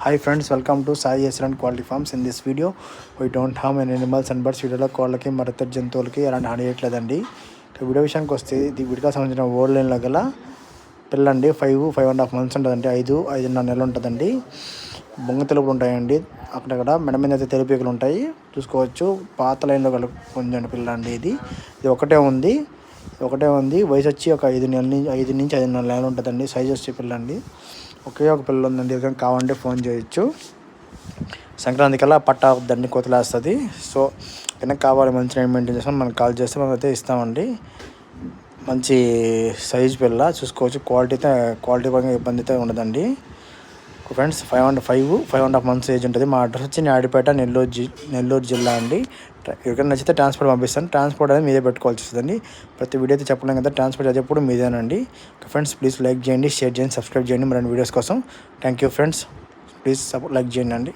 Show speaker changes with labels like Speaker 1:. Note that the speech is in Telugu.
Speaker 1: Hi friends, welcome to Sai Excellent Quality Farms. In this video, we don't harm any animals and birds. వీడియోలో కోళ్ళకి మరి ఇతర జంతువులకి ఎలాంటి హాని చేయట్లేదండి. ఇక వీడియో విషయానికి వస్తే ఇది వీడియోకి సంబంధించిన ఓల్డ్ లైన్లో గల పిల్లండి 5.5 months ఉంటుందండి. 5.5 నెలలు ఉంటుందండి. బొంగ తెలుపులు ఉంటాయండి. అక్కడక్కడ మెడ మీద అయితే తెలుపీకలు ఉంటాయి చూసుకోవచ్చు. పాత లైన్లో గల పొందండి పిల్ల అండి. ఇది ఒకటే ఉంది. వయసు వచ్చి ఒక 5 నుంచి 5.5 నెలలు ఉంటుందండి. సైజ్ వచ్చి పిల్ల అండి. ఒకే ఒక పిల్ల ఉందండి. ఏదైనా కావాలంటే ఫోన్ చేయొచ్చు. సంక్రాంతి కల్లా పట్టా దండి కోతలేస్తుంది. సో ఏదైనా కావాలి మంచి రేట్ మెయింటైన్ చేస్తాం మనకు కాల్ చేస్తే మనం అయితే ఇస్తామండి. మంచి సైజ్ పిల్ల చూసుకోవచ్చు. క్వాలిటీ పరంగా ఇబ్బంది అయితే ఉండదండి ఫ్రెండ్స్. 5.5 months ఏజ్ ఉంటుంది. మా అడ్రస్ వచ్చి నాయుడుపేట, నెల్లూరు జిల్లా అండి. ఎవరికైనా నచ్చితే ట్రాన్స్పోర్ట్ పంపిస్తాను. ట్రాన్స్పోర్ట్ అనేది మీదే పెట్టుకోవాల్సి వస్తుందండి. ప్రతి వీడియో అయితే చెప్పలేం కదా, ట్రాన్స్పోర్ట్ అది ఎప్పుడు మీదేనండి. ఫ్రెండ్స్ ప్లీజ్ లైక్ చేయండి, షేర్ చేయండి, సబ్స్క్రైబ్ చేయండి మరిన్ని వీడియోస్ కోసం. Thank you friends. Please like చేయండి అండి.